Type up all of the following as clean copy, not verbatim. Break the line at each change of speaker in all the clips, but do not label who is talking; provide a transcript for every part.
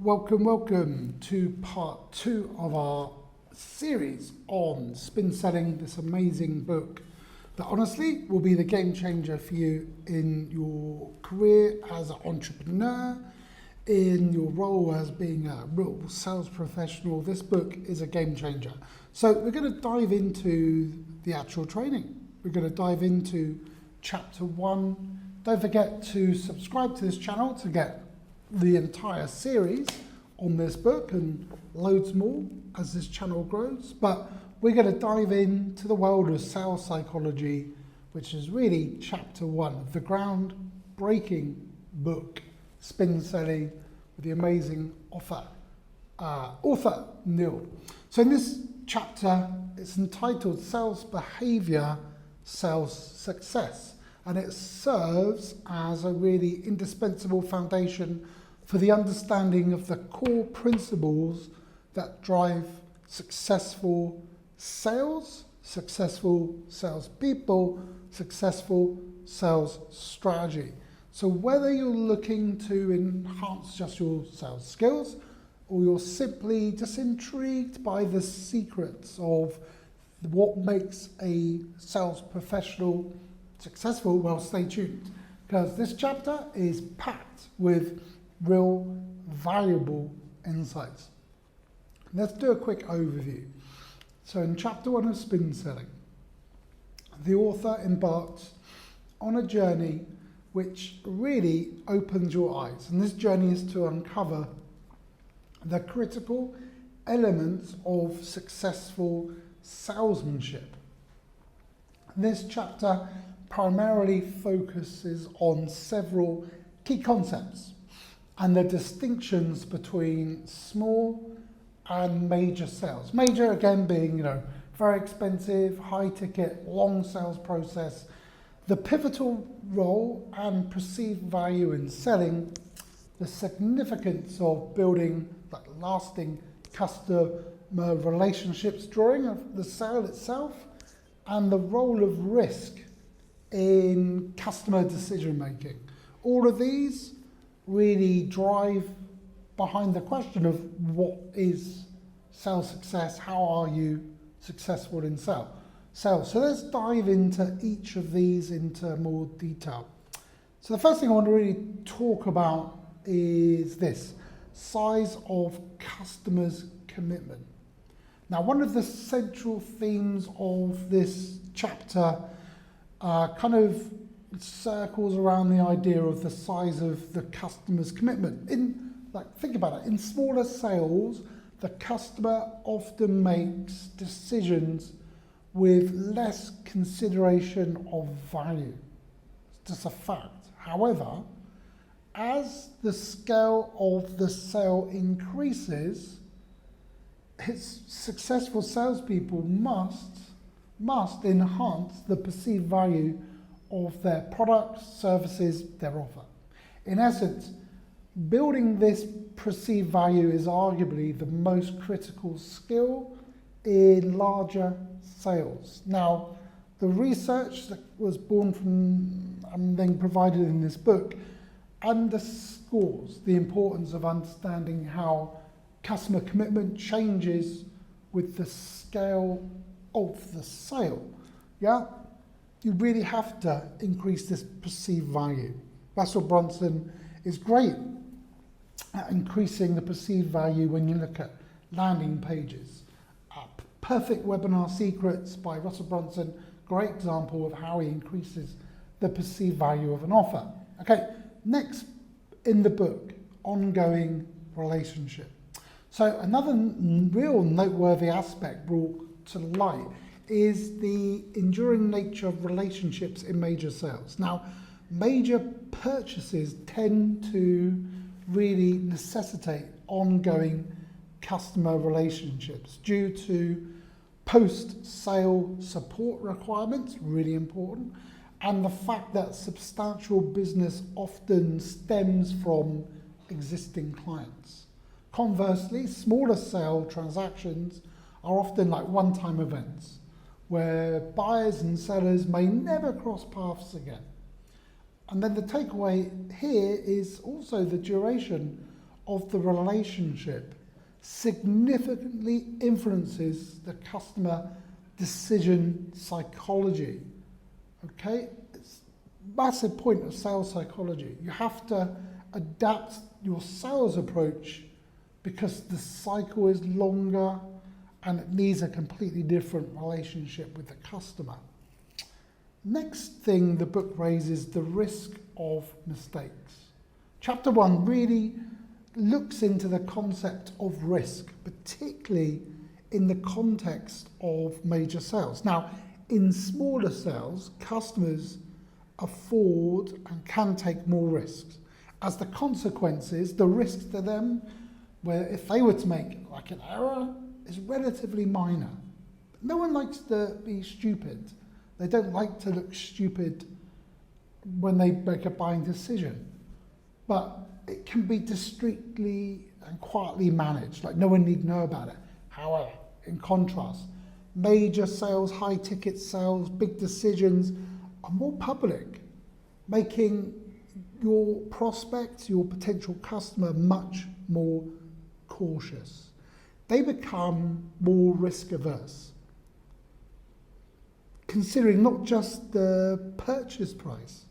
Welcome to part 2 of our series on spin selling, this amazing book that honestly will be the game changer for you in your career as an entrepreneur, in your role as being a real sales professional. This book is a game changer. So we're going to dive into the actual training. We're going to dive into chapter 1. Don't forget to subscribe to this channel to get the entire series on this book and loads more as this channel grows. But we're going to dive into the world of sales psychology, which is really chapter 1 of the groundbreaking book, Spin Selling, with the amazing author Neil. So in this chapter, it's entitled Sales Behavior, Sales Success. And it serves as a really indispensable foundation for the understanding of the core principles that drive successful sales, successful salespeople, successful sales strategy. So whether you're looking to enhance just your sales skills, or you're simply just intrigued by the secrets of what makes a sales professional successful, well, stay tuned, because this chapter is packed with real valuable insights. Let's do a quick overview. So in chapter 1 of Spin Selling, the author embarks on a journey which really opens your eyes. And this journey is to uncover the critical elements of successful salesmanship. This chapter primarily focuses on several key concepts and the distinctions between small and major sales. Major, again, being, very expensive, high ticket, long sales process, the pivotal role and perceived value in selling, the significance of building lasting customer relationships during the sale itself, and the role of risk in customer decision making. All of these really drive behind the question of what is sales success, how are you successful in sales. So let's dive into each of these into more detail. So the first thing I want to really talk about is this, size of customers' commitment. Now, one of the central themes of this chapter kind of circles around the idea of the size of the customer's commitment. Think about it, in smaller sales, the customer often makes decisions with less consideration of value. It's just a fact. However, as the scale of the sale increases, its successful salespeople must enhance the perceived value of their products, services, their offer. In essence, building this perceived value is arguably the most critical skill in larger sales. Now, the research that was born from and then provided in this book underscores the importance of understanding how customer commitment changes with the scale of the sale. Yeah, you really have to increase this perceived value. Russell Brunson is great at increasing the perceived value when you look at landing pages. Perfect Webinar Secrets by Russell Brunson, great example of how he increases the perceived value of an offer. Okay, next in the book, ongoing relationship. So another real noteworthy aspect brought to light is the enduring nature of relationships in major sales. Now, major purchases tend to really necessitate ongoing customer relationships due to post-sale support requirements, really important, and the fact that substantial business often stems from existing clients. Conversely, smaller sale transactions are often like one-time events where buyers and sellers may never cross paths again. And then the takeaway here is also the duration of the relationship significantly influences the customer decision psychology. Okay? It's a massive point of sales psychology. You have to adapt your sales approach because the cycle is longer and it needs a completely different relationship with the customer. Next thing the book raises, the risk of mistakes. Chapter 1 really looks into the concept of risk, particularly in the context of major sales. Now, in smaller sales, customers afford and can take more risks. As the consequences, the risks to them, where if they were to make like an error, is relatively minor. No one likes to be stupid. They don't like to look stupid when they make a buying decision. But it can be discreetly and quietly managed, like no one need know about it. However, in contrast, major sales, high ticket sales, big decisions are more public, making your prospects, your potential customer, much more cautious. They become more risk averse, considering not just the purchase price,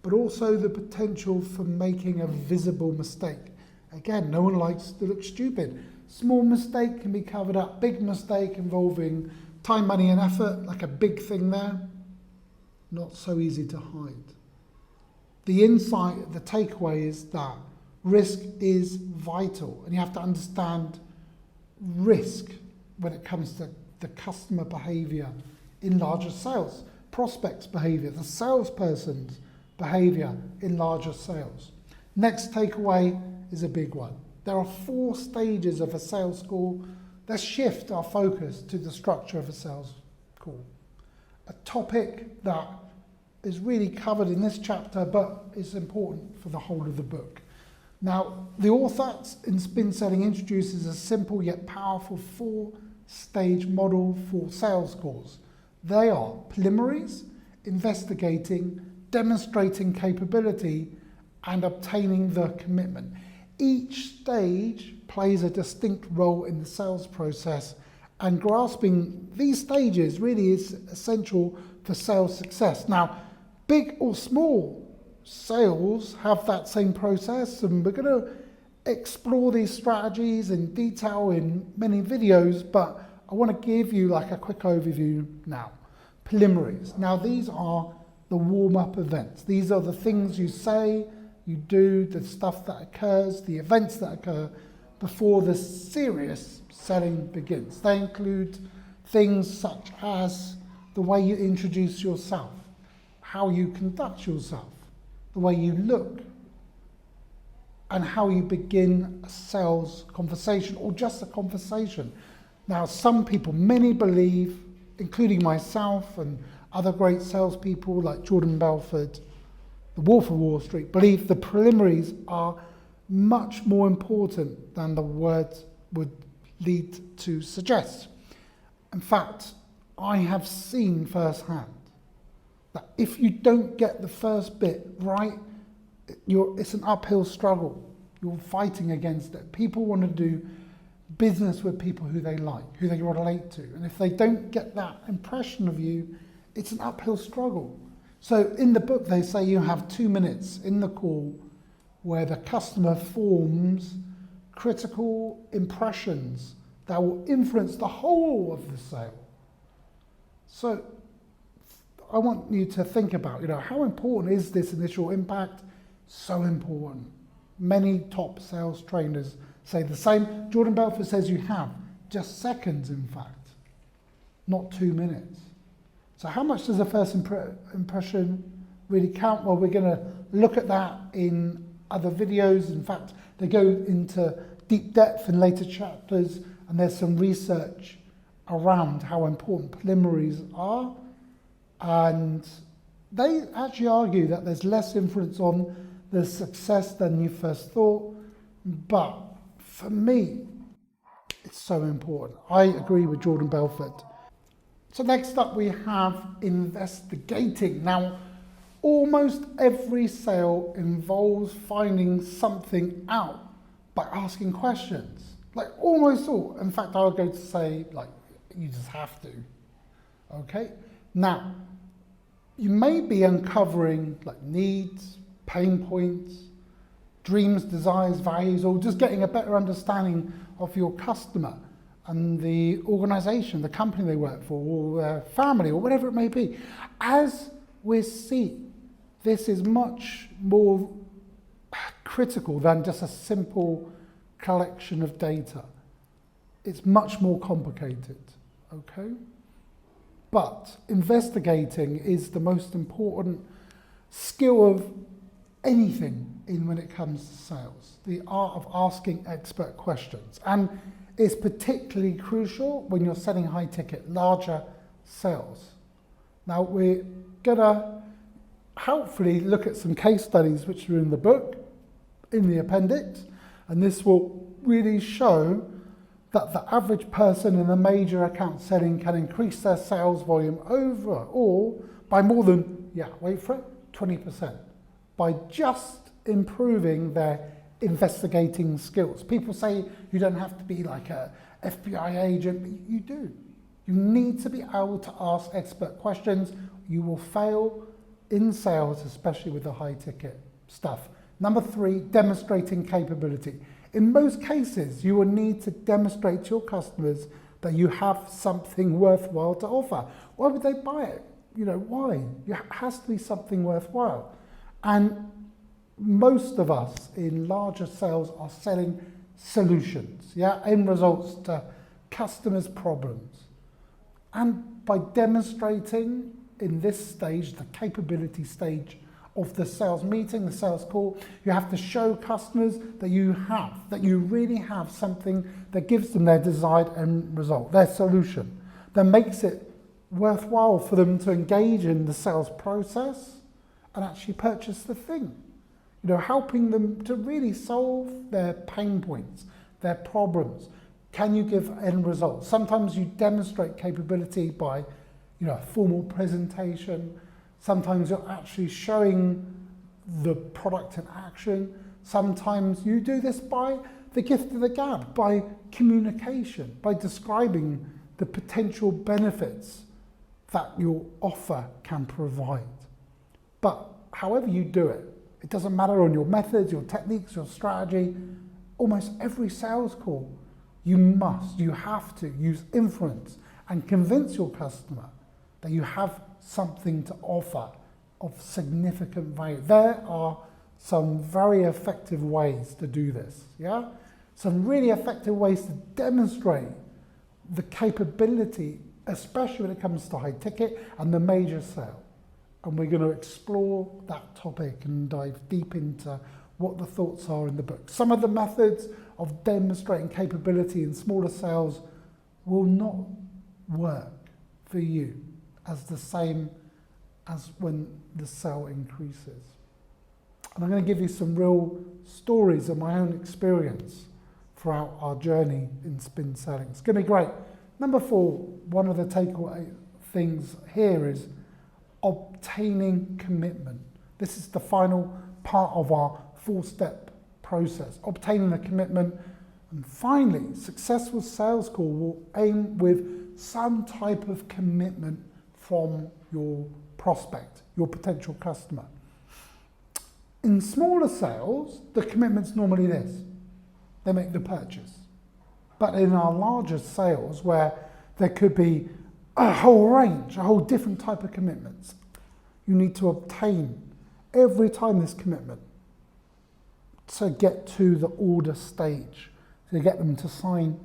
but also the potential for making a visible mistake. Again, no one likes to look stupid. Small mistake can be covered up. Big mistake involving time, money, and effort, like a big thing there, not so easy to hide. The insight, the takeaway is that risk is vital, and you have to understand risk when it comes to the customer behavior in larger sales, prospects behavior, the salesperson's behavior in larger sales. Next takeaway is a big one. There are 4 stages of a sales call. Let's shift our focus to the structure of a sales call. A topic that is really covered in this chapter, but is important for the whole of the book. Now, the author in Spin Selling introduces a simple yet powerful 4-stage model for sales calls. They are preliminaries, investigating, demonstrating capability, and obtaining the commitment. Each stage plays a distinct role in the sales process, and grasping these stages really is essential for sales success. Now, big or small sales have that same process, and we're going to explore these strategies in detail in many videos, but I want to give you like a quick overview now. Preliminaries. Now, these are the warm-up events. These are the things you say, you do, the stuff that occurs, the events that occur before the serious selling begins. They include things such as the way you introduce yourself, how you conduct yourself, the way you look, and how you begin a sales conversation or just a conversation. Now, some people, many believe, including myself and other great salespeople like Jordan Belfort, the Wolf of Wall Street, believe the preliminaries are much more important than the words would lead to suggest. In fact, I have seen firsthand that if you don't get the first bit right, it's an uphill struggle. You're fighting against it. People want to do business with people who they like, who they relate to. And if they don't get that impression of you, it's an uphill struggle. So in the book, they say you have 2 minutes in the call where the customer forms critical impressions that will influence the whole of the sale. So I want you to think about, how important is this initial impact? So important. Many top sales trainers say the same. Jordan Belfort says you have just seconds, in fact, not 2 minutes. So how much does a first impression really count? Well, we're going to look at that in other videos. In fact, they go into deep depth in later chapters, and there's some research around how important preliminaries are. And they actually argue that there's less influence on the success than you first thought. But for me, it's so important. I agree with Jordan Belfort. So next up we have investigating. Now, almost every sale involves finding something out by asking questions. Like almost all. In fact, I would go to say, like, you just have to. Okay? Now, you may be uncovering like needs, pain points, dreams, desires, values, or just getting a better understanding of your customer and the organization, the company they work for, or their family, or whatever it may be. As we see, this is much more critical than just a simple collection of data. It's much more complicated, okay? But investigating is the most important skill of anything when it comes to sales, the art of asking expert questions. And it's particularly crucial when you're selling high ticket, larger sales. Now we're gonna helpfully look at some case studies which are in the book, in the appendix, and this will really show that the average person in a major account setting can increase their sales volume overall by more than, wait for it, 20%, by just improving their investigating skills. People say you don't have to be like a FBI agent, but you do. You need to be able to ask expert questions. You will fail in sales, especially with the high ticket stuff. Number 3, demonstrating capability. In most cases, you will need to demonstrate to your customers that you have something worthwhile to offer. Why would they buy it? Why? It has to be something worthwhile. And most of us in larger sales are selling solutions, end results to customers' problems. And by demonstrating in this stage, the capability stage of the sales meeting, the sales call, you have to show customers that you really have something that gives them their desired end result, their solution, that makes it worthwhile for them to engage in the sales process and actually purchase the thing. Helping them to really solve their pain points, their problems. Can you give end results? Sometimes you demonstrate capability by, a formal presentation. Sometimes you're actually showing the product in action. Sometimes you do this by the gift of the gab, by communication, by describing the potential benefits that your offer can provide. But however you do it, it doesn't matter on your methods, your techniques, your strategy. Almost every sales call, you have to use influence and convince your customer that you have something to offer of significant value. There are some very effective ways to do this, Some really effective ways to demonstrate the capability, especially when it comes to high ticket and the major sale. And we're going to explore that topic and dive deep into what the thoughts are in the book. Some of the methods of demonstrating capability in smaller sales will not work for you as the same as when the sale increases. And I'm going to give you some real stories of my own experience throughout our journey in spin selling. It's going to be great. Number 4, one of the takeaway things here is obtaining commitment. This is the final part of our 4-step process, obtaining the commitment. And finally, successful sales call will aim with some type of commitment from your prospect, your potential customer. In smaller sales, the commitment's normally this. They make the purchase. But in our larger sales, where there could be a whole range, a whole different type of commitments, you need to obtain every time this commitment to get to the order stage, to get them to sign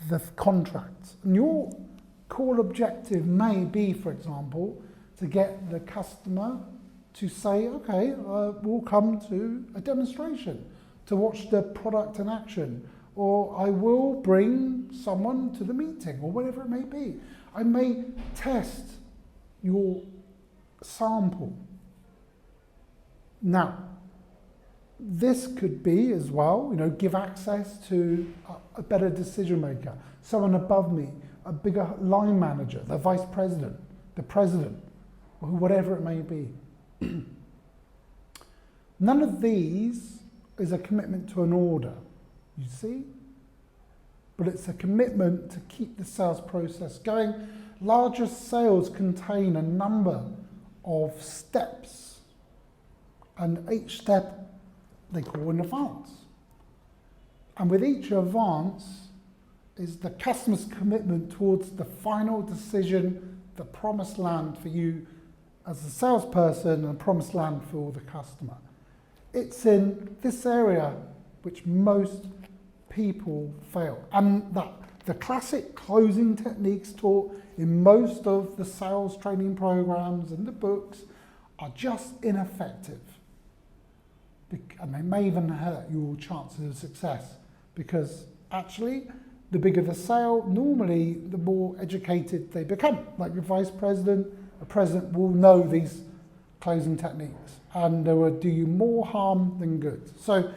the contract. And your core objective may be, for example, to get the customer to say, okay, we'll come to a demonstration to watch the product in action, or I will bring someone to the meeting, or whatever it may be. I may test your sample. Now, this could be as well, give access to a better decision maker, someone above me, a bigger line manager, the vice president, the president, or whatever it may be. None of these is a commitment to an order. you see? But it's a commitment to keep the sales process going. Larger sales contain a number of steps, and each step they call an advance. And with each advance is the customer's commitment towards the final decision, the promised land for you as a salesperson and promised land for the customer. It's in this area which most people fail. And the classic closing techniques taught in most of the sales training programs and the books are just ineffective. And they may even hurt your chances of success, because actually the bigger the sale, normally the more educated they become. Like your vice president, a president will know these closing techniques, and they will do you more harm than good. So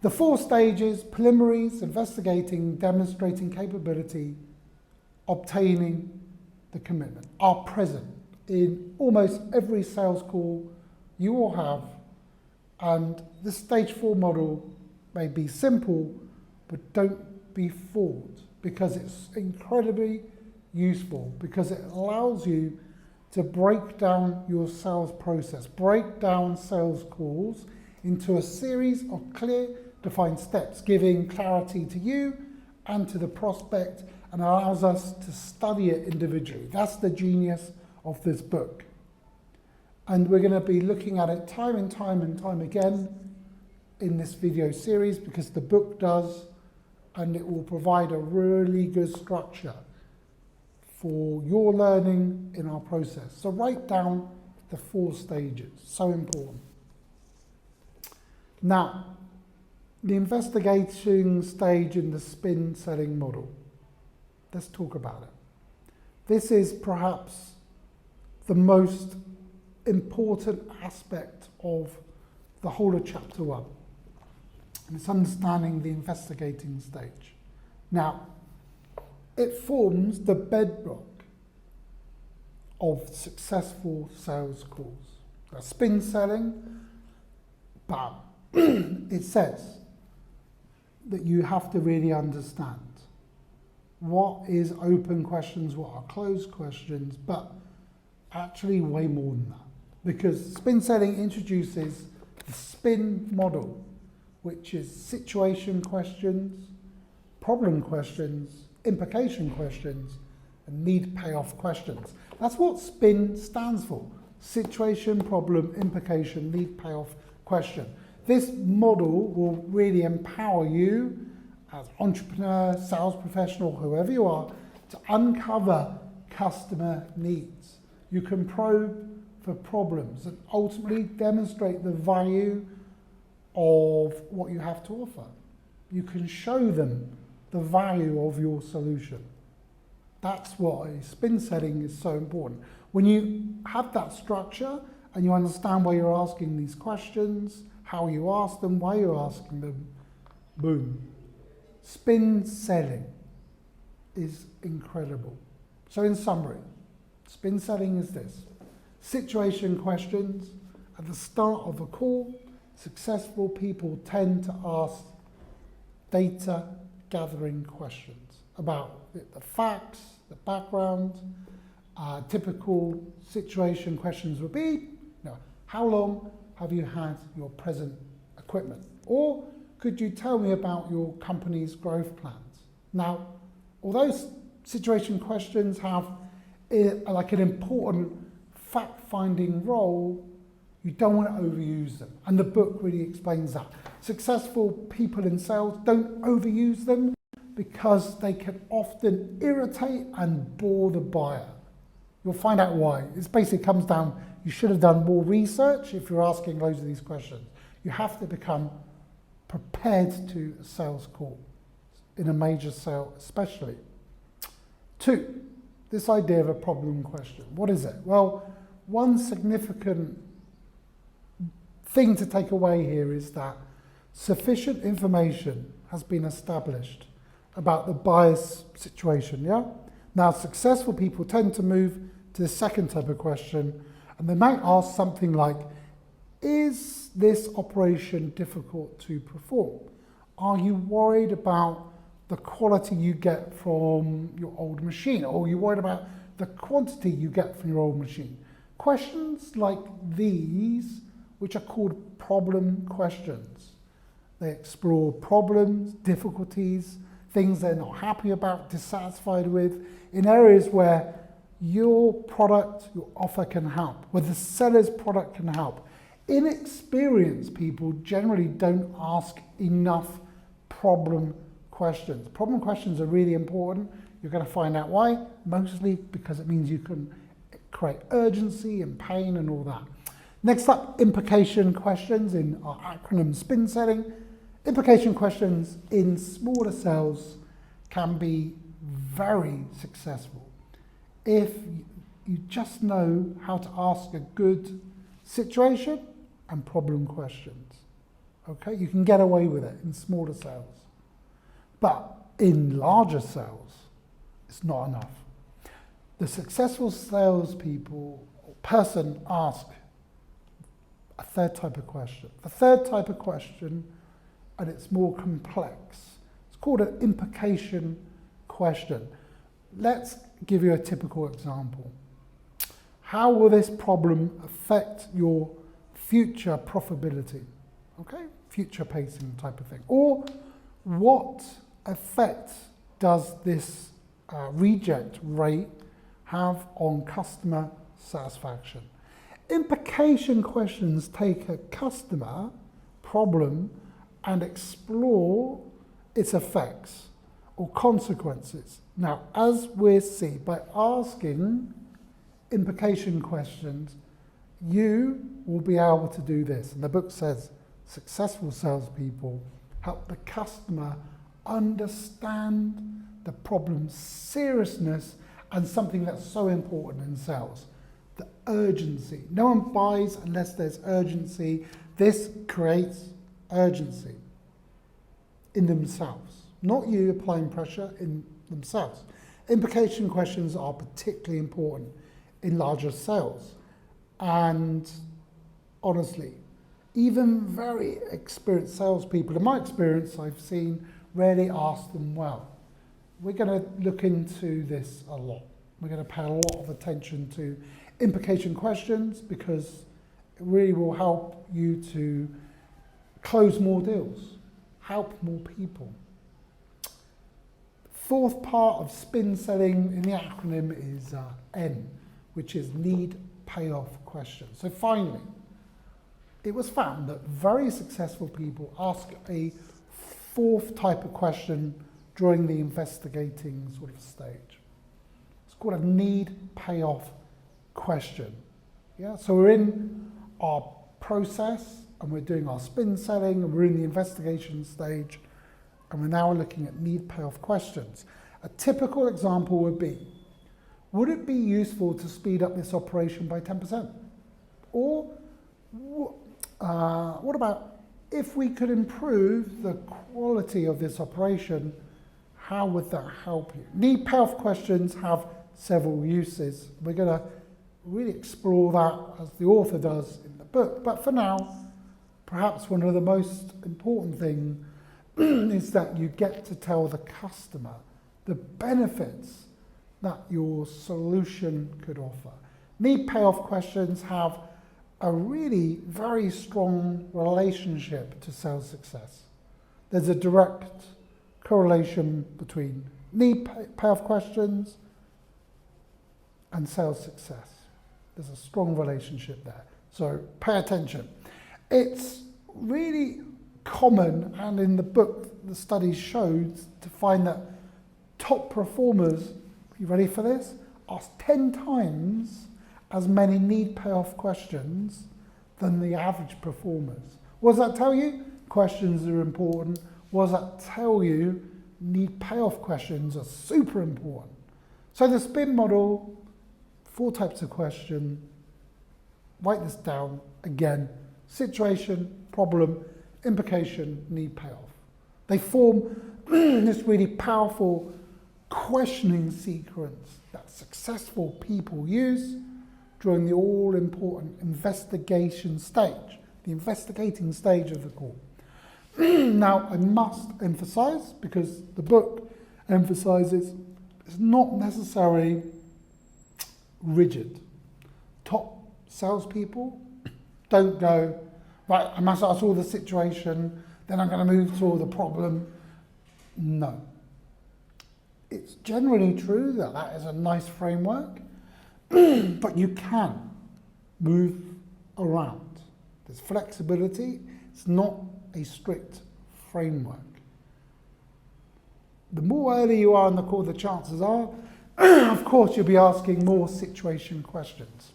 the 4 stages: preliminaries, investigating, demonstrating capability, obtaining the commitment, are present in almost every sales call you will have. And the stage 4 model may be simple, but don't be fooled, because it's incredibly useful, because it allows you to break down your sales process, break down sales calls into a series of clear, defined steps, giving clarity to you and to the prospect, and allows us to study it individually. That's the genius of this book. And we're going to be looking at it time and time again in this video series, because the book does, and it will provide a really good structure for your learning in our process. So write down the 4 stages, so important. Now, the investigating stage in the spin selling model. Let's talk about it. This is perhaps the most important aspect of the whole of chapter 1. And it's understanding the investigating stage. Now, it forms the bedrock of successful sales calls. Spin selling, but it says that you have to really understand what is open questions, what are closed questions, but actually way more than that. Because spin selling introduces the spin model, which is situation questions, problem questions, implication questions, and need payoff questions. That's what SPIN stands for: situation, problem, implication, need payoff question. This model will really empower you as entrepreneur, sales professional, whoever you are, to uncover customer needs. You can probe for problems and ultimately demonstrate the value of what you have to offer. You can show them the value of your solution. That's why spin selling is so important. When you have that structure and you understand why you're asking these questions, how you ask them, why you're asking them, boom. Spin selling is incredible. So in summary, spin selling is this: situation questions. At the start of a call, successful people tend to ask data gathering questions about the facts, the background. Typical situation questions would be, how long have you had your present equipment? Or could you tell me about your company's growth plans? Now, although situation questions have like an important fact-finding role, you don't want to overuse them. And the book really explains that. Successful people in sales don't overuse them because they can often irritate and bore the buyer. You'll find out why. It basically comes down, you should have done more research if you're asking loads of these questions. You have to become prepared to a sales call, in a major sale especially. 2, this idea of a problem question. What is it? Well, one significant thing to take away here is that sufficient information has been established about the buyer's situation, yeah? Now, successful people tend to move to the second type of question, and they might ask something like, is this operation difficult to perform? Are you worried about the quality you get from your old machine? Or are you worried about the quantity you get from your old machine? Questions like these, which are called problem questions. They explore problems, difficulties, things they're not happy about, dissatisfied with, in areas where your product, your offer can help, where the seller's product can help. Inexperienced people generally don't ask enough problem questions. Problem questions are really important. You're going to find out why, mostly because it means you can create urgency and pain and all that. Next up, implication questions in our acronym spin selling. Implication questions in smaller sales can be very successful if you just know how to ask a good situation and problem questions. Okay, you can get away with it in smaller sales. But in larger sales, it's not enough. The successful salespeople or person ask a third type of question. The third type of question, and it's more complex. It's called an implication question. Let's give you a typical example. How will this problem affect your future profitability? Okay, future pacing type of thing. Or what effect does this reject rate have on customer satisfaction? Implication questions take a customer problem and explore its effects or consequences. Now, as we see, by asking implication questions, you will be able to do this. And the book says successful salespeople help the customer understand the problem's seriousness and something that's so important in sales, the urgency. No one buys unless there's urgency. This creates urgency in themselves, not you applying pressure in themselves. Implication questions are particularly important in larger sales. And honestly, even very experienced salespeople, in my experience, I've seen rarely ask them well. We're going to look into this a lot. We're going to pay a lot of attention to implication questions because it really will help you to close more deals, help more people. Fourth part of spin selling in the acronym is N, which is need payoff questions. So finally, it was found that very successful people ask a fourth type of question during the investigating sort of stage. It's called a need payoff question. Yeah, so we're in our process and we're doing our spin selling and we're in the investigation stage and we're now looking at need payoff questions. A typical example would be, would it be useful to speed up this operation by 10%? Or what about if we could improve the quality of this operation, how would that help you? Need payoff questions have several uses. We're going to really explore that as the author does in the book. But for now, perhaps one of the most important things is that you get to tell the customer the benefits that your solution could offer. Need payoff questions have a really very strong relationship to sales success. There's a direct correlation between need payoff questions and sales success. There's a strong relationship there. So pay attention. It's really common, and in the book the studies showed to find that top performers, you ready for this, ask 10 times as many need payoff questions than the average performers. What does that tell you? Questions are important. What does that tell you? Need payoff questions are super important. So the spin model, 4 types of question. Write this down again. Situation, problem, implication, need payoff. They form this really powerful questioning sequence that successful people use during the all-important investigation stage, the investigating stage of the call. Now, I must emphasize, because the book emphasizes it's not necessarily rigid. Top salespeople don't go, right, I must solve the situation, then I'm going to move to the problem. No. It's generally true that that is a nice framework, but you can move around. There's flexibility. It's not a strict framework. The more early you are in the call, the chances are, of course, you'll be asking more situation questions.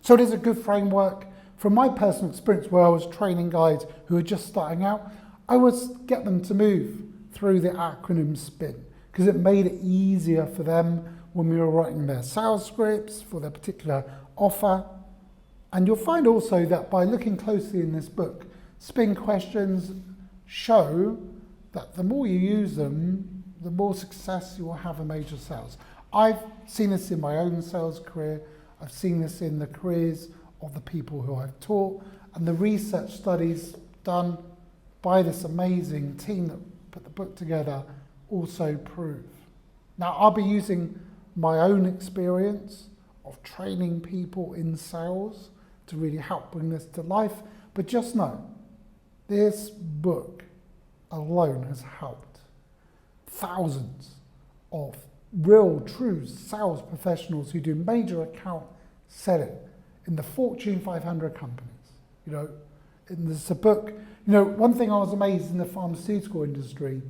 So it is a good framework. From my personal experience where I was training guys who were just starting out, I would get them to move through the acronym SPIN because it made it easier for them when we were writing their sales scripts for their particular offer. And you'll find also that by looking closely in this book, SPIN questions show that the more you use them, the more success you will have in major sales. I've seen this in my own sales career. I've seen this in the careers of the people who I've taught, and the research studies done by this amazing team that put the book together also prove. Now, I'll be using my own experience of training people in sales to really help bring this to life, but just know, this book alone has helped thousands of real, true sales professionals who do major account selling in the Fortune 500 companies. You know, and there's a book, you know, one thing I was amazed in the pharmaceutical industry,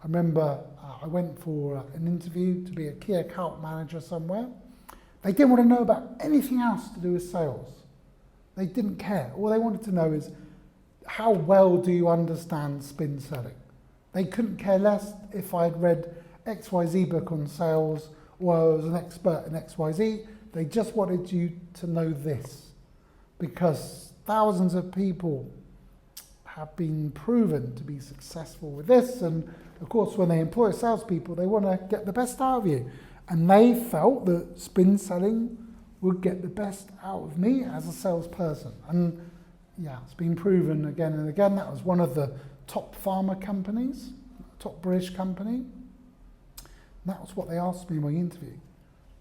I remember I went for an interview to be a key account manager somewhere. They didn't want to know about anything else to do with sales. They didn't care. All they wanted to know is, how well do you understand spin selling? They couldn't care less if I'd read XYZ book on sales or I was an expert in XYZ. They just wanted you to know this, because thousands of people have been proven to be successful with this. And of course, when they employ salespeople, they want to get the best out of you. And they felt that spin selling would get the best out of me as a salesperson. And yeah, it's been proven again and again. That was one of the top pharma companies, top British company. And that was what they asked me in my interview.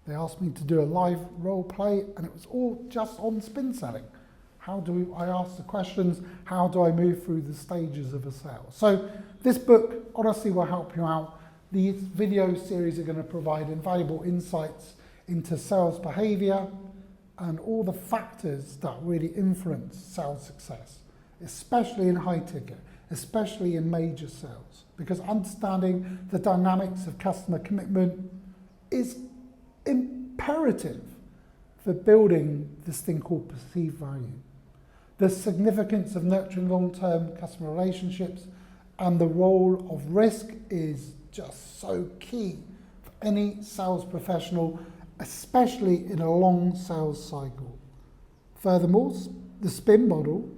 They asked me to do a live role play, and it was all just on spin selling. How do I ask the questions? How do I move through the stages of a sale? So this book honestly will help you out. These video series are going to provide invaluable insights into sales behavior and all the factors that really influence sales success, especially in high ticket, especially in major sales, because understanding the dynamics of customer commitment is imperative for building this thing called perceived value. The significance of nurturing long-term customer relationships and the role of risk is just so key for any sales professional, especially in a long sales cycle. Furthermore, the SPIN model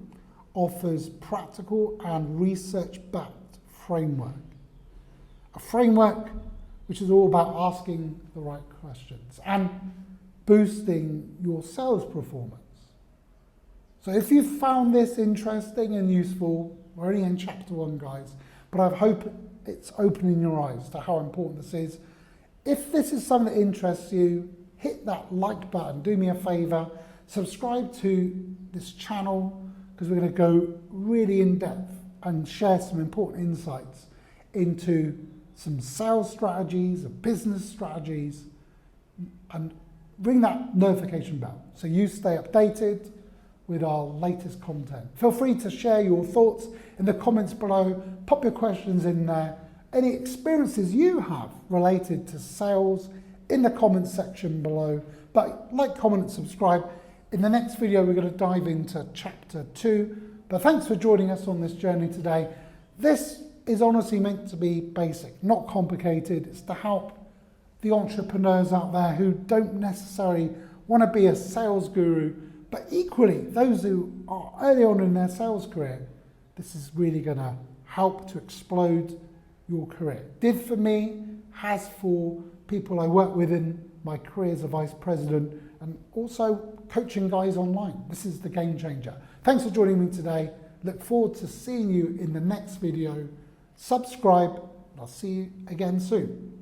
offers practical and research-backed framework. A framework which is all about asking the right questions and boosting your sales performance. So if you found this interesting and useful, we're only in chapter 1, guys, but I hope it's opening your eyes to how important this is. If this is something that interests you, hit that like button. Do me a favor, subscribe to this channel, because we're going to go really in depth and share some important insights into some sales strategies and business strategies, and ring that notification bell so you stay updated with our latest content. Feel free to share your thoughts in the comments below, pop your questions in there, any experiences you have related to sales in the comments section below. But like, comment and subscribe. In the next video we're going to dive into chapter 2. But thanks for joining us on this journey today. This is honestly meant to be basic, not complicated. It's to help the entrepreneurs out there who don't necessarily want to be a sales guru, but equally those who are early on in their sales career. This is really going to help to explode your career. Did for me, has for people I work with in my career as a vice president, and also coaching guys online. This is the game changer. Thanks for joining me today. Look forward to seeing you in the next video. Subscribe, and I'll see you again soon.